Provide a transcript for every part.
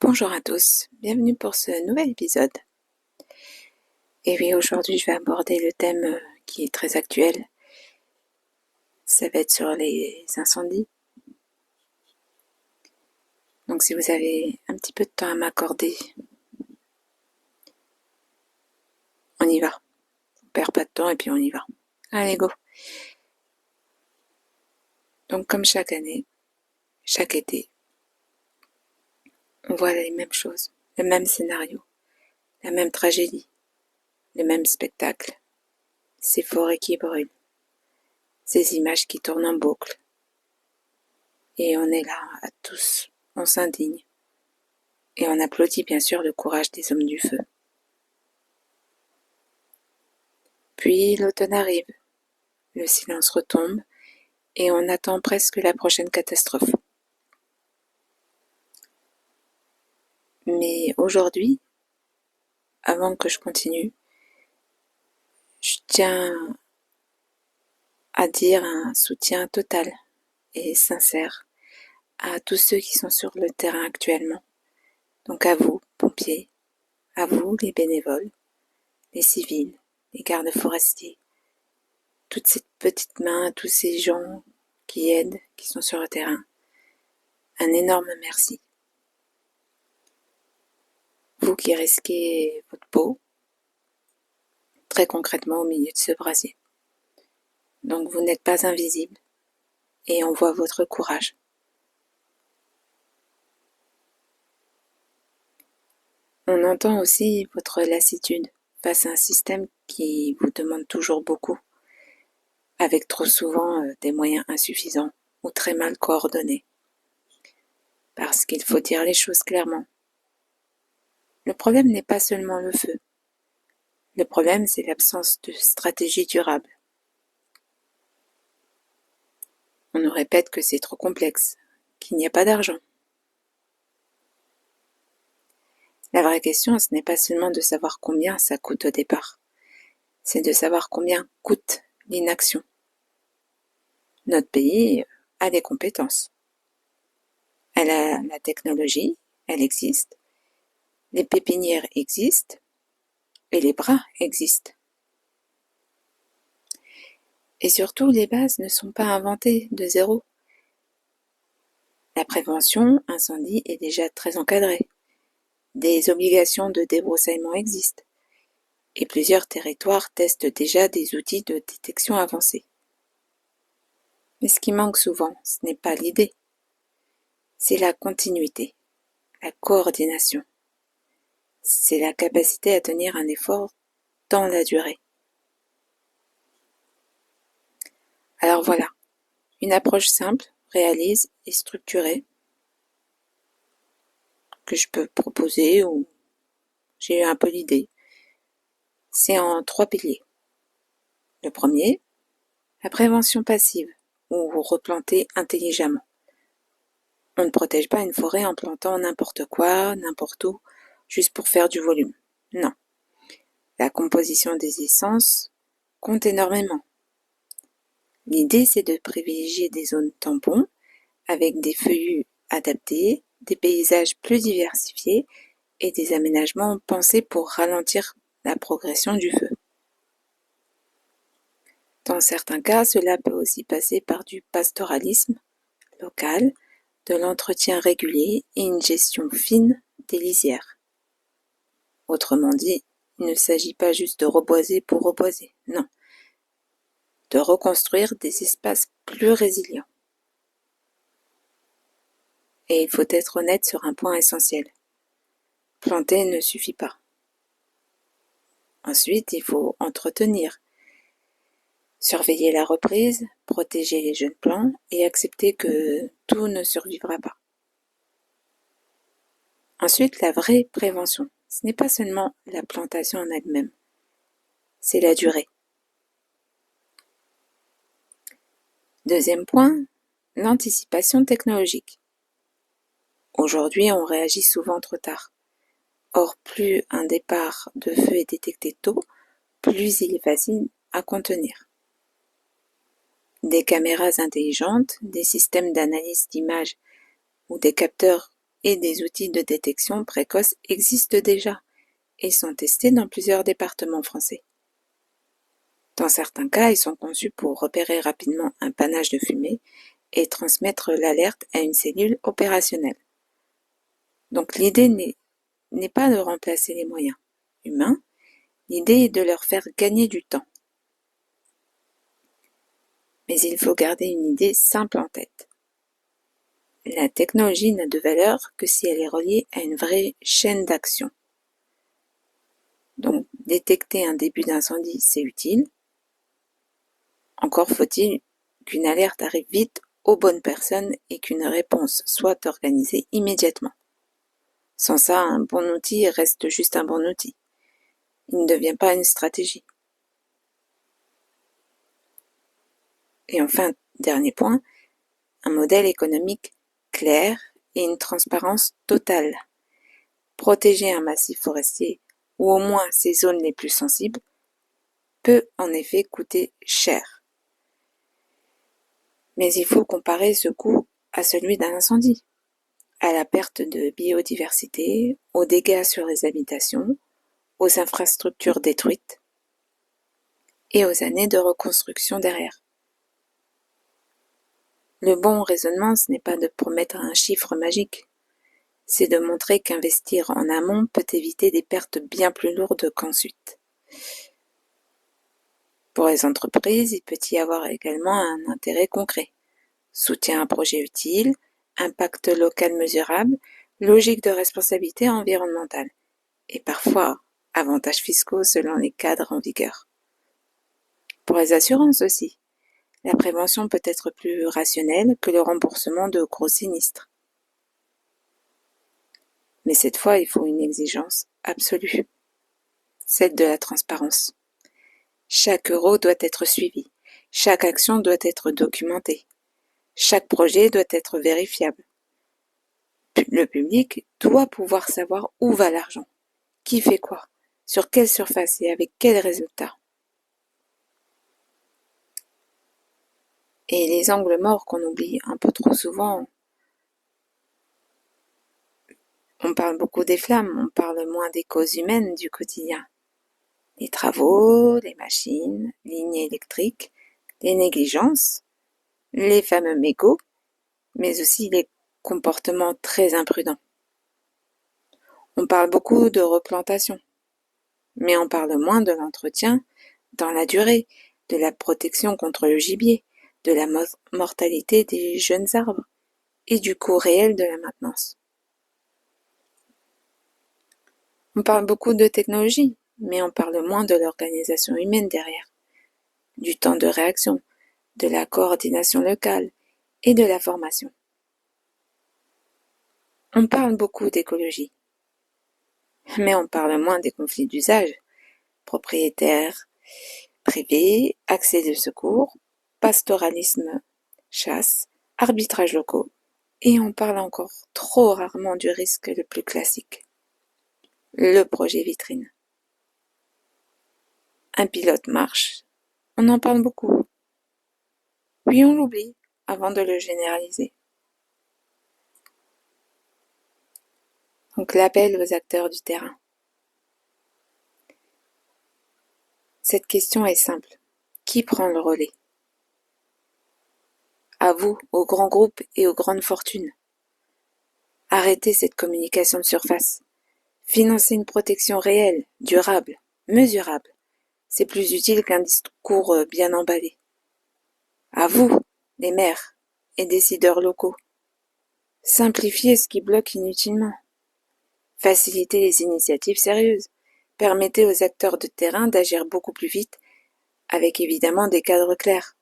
Bonjour à tous, bienvenue pour ce nouvel épisode. Et oui, aujourd'hui je vais aborder le thème qui est très actuel. Ça va être sur les incendies. Donc si vous avez un petit peu de temps à m'accorder, on y va. On perd pas de temps et puis on y va. Allez, go. Donc comme chaque année, chaque été, on voit les mêmes choses, le même scénario, la même tragédie, le même spectacle. Ces forêts qui brûlent, ces images qui tournent en boucle. Et on est là, à tous, on s'indigne. Et on applaudit bien sûr le courage des hommes du feu. Puis l'automne arrive, le silence retombe, et on attend presque la prochaine catastrophe. Mais aujourd'hui, avant que je continue, je tiens à dire un soutien total et sincère à tous ceux qui sont sur le terrain actuellement. Donc à vous, pompiers, à vous, les bénévoles, les civils, les gardes forestiers, toutes ces petites mains, tous ces gens qui aident, qui sont sur le terrain. Un énorme merci. Vous qui risquez votre peau, très concrètement au milieu de ce brasier. Donc vous n'êtes pas invisible et on voit votre courage. On entend aussi votre lassitude face à un système qui vous demande toujours beaucoup, avec trop souvent des moyens insuffisants ou très mal coordonnés. Parce qu'il faut dire les choses clairement. Le problème n'est pas seulement le feu. Le problème, c'est l'absence de stratégie durable. On nous répète que c'est trop complexe, qu'il n'y a pas d'argent. La vraie question, ce n'est pas seulement de savoir combien ça coûte au départ, c'est de savoir combien coûte l'inaction. Notre pays a des compétences. Elle a la technologie, elle existe, les pépinières existent et les bras existent. Et surtout, les bases ne sont pas inventées de zéro. La prévention incendie est déjà très encadrée. Des obligations de débroussaillement existent. Et plusieurs territoires testent déjà des outils de détection avancés. Mais ce qui manque souvent, ce n'est pas l'idée, c'est la continuité, la coordination. C'est la capacité à tenir un effort dans la durée. Alors voilà, une approche simple, réaliste et structurée que je peux proposer ou j'ai eu un peu l'idée. C'est en 3 piliers. Le premier, la prévention passive ou replanter intelligemment. On ne protège pas une forêt en plantant n'importe quoi, n'importe où, juste pour faire du volume. Non. La composition des essences compte énormément. L'idée, c'est de privilégier des zones tampons avec des feuillus adaptés, des paysages plus diversifiés et des aménagements pensés pour ralentir la progression du feu. Dans certains cas, cela peut aussi passer par du pastoralisme local, de l'entretien régulier et une gestion fine des lisières. Autrement dit, il ne s'agit pas juste de reboiser pour reboiser, non. De reconstruire des espaces plus résilients. Et il faut être honnête sur un point essentiel. Planter ne suffit pas. Ensuite, il faut entretenir, surveiller la reprise, protéger les jeunes plants et accepter que tout ne survivra pas. Ensuite, la vraie prévention. Ce n'est pas seulement la plantation en elle-même, c'est la durée. Deuxième point, l'anticipation technologique. Aujourd'hui, on réagit souvent trop tard. Or, plus un départ de feu est détecté tôt, plus il est facile à contenir. Des caméras intelligentes, des systèmes d'analyse d'images ou des capteurs et des outils de détection précoce existent déjà et sont testés dans plusieurs départements français. Dans certains cas, ils sont conçus pour repérer rapidement un panache de fumée et transmettre l'alerte à une cellule opérationnelle. Donc l'idée n'est pas de remplacer les moyens humains, l'idée est de leur faire gagner du temps. Mais il faut garder une idée simple en tête. La technologie n'a de valeur que si elle est reliée à une vraie chaîne d'action. Donc, détecter un début d'incendie, c'est utile. Encore faut-il qu'une alerte arrive vite aux bonnes personnes et qu'une réponse soit organisée immédiatement. Sans ça, un bon outil reste juste un bon outil. Il ne devient pas une stratégie. Et enfin, dernier point, un modèle économique clair et une transparence totale. Protéger un massif forestier, ou au moins ses zones les plus sensibles, peut en effet coûter cher. Mais il faut comparer ce coût à celui d'un incendie, à la perte de biodiversité, aux dégâts sur les habitations, aux infrastructures détruites et aux années de reconstruction derrière. Le bon raisonnement, ce n'est pas de promettre un chiffre magique, c'est de montrer qu'investir en amont peut éviter des pertes bien plus lourdes qu'ensuite. Pour les entreprises, il peut y avoir également un intérêt concret. Soutien à un projet utile, impact local mesurable, logique de responsabilité environnementale, et parfois avantages fiscaux selon les cadres en vigueur. Pour les assurances aussi, la prévention peut être plus rationnelle que le remboursement de gros sinistres. Mais cette fois, il faut une exigence absolue, celle de la transparence. Chaque euro doit être suivi, chaque action doit être documentée, chaque projet doit être vérifiable. Le public doit pouvoir savoir où va l'argent, qui fait quoi, sur quelle surface et avec quels résultats. Et les angles morts qu'on oublie un peu trop souvent. On parle beaucoup des flammes, on parle moins des causes humaines du quotidien. Les travaux, les machines, lignes électriques, les négligences, les fameux mégots, mais aussi les comportements très imprudents. On parle beaucoup de replantation, mais on parle moins de l'entretien dans la durée, de la protection contre le gibier, de la mortalité des jeunes arbres et du coût réel de la maintenance. On parle beaucoup de technologie, mais on parle moins de l'organisation humaine derrière, du temps de réaction, de la coordination locale et de la formation. On parle beaucoup d'écologie, mais on parle moins des conflits d'usage, propriétaires privés, accès de secours, pastoralisme, chasse, arbitrages locaux, et on parle encore trop rarement du risque le plus classique, le projet vitrine. Un pilote marche, on en parle beaucoup, puis on l'oublie avant de le généraliser. Donc l'appel aux acteurs du terrain. Cette question est simple. Qui prend le relais? À vous, aux grands groupes et aux grandes fortunes. Arrêtez cette communication de surface. Financez une protection réelle, durable, mesurable. C'est plus utile qu'un discours bien emballé. À vous, les maires et décideurs locaux. Simplifiez ce qui bloque inutilement. Facilitez les initiatives sérieuses. Permettez aux acteurs de terrain d'agir beaucoup plus vite, avec évidemment des cadres clairs.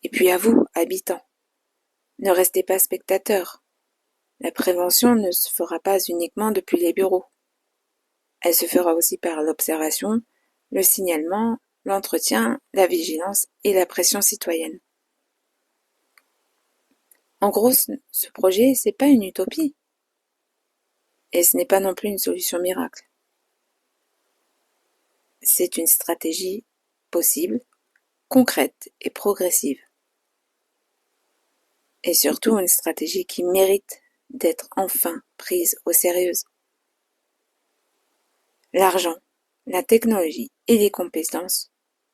Et puis à vous, habitants, ne restez pas spectateurs. La prévention ne se fera pas uniquement depuis les bureaux. Elle se fera aussi par l'observation, le signalement, l'entretien, la vigilance et la pression citoyenne. En gros, ce projet, c'est pas une utopie. Et ce n'est pas non plus une solution miracle. C'est une stratégie possible, concrète et progressive. Et surtout une stratégie qui mérite d'être enfin prises au sérieux. L'argent, la technologie et les compétences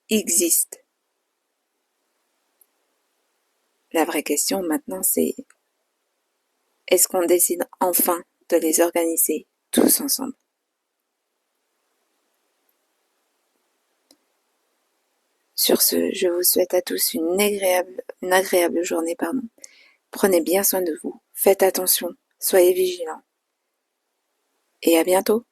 existent. La vraie question maintenant, c'est est-ce qu'on décide enfin de les organiser tous ensemble? Sur ce, je vous souhaite à tous une agréable journée. Prenez bien soin de vous, faites attention, soyez vigilants et à bientôt.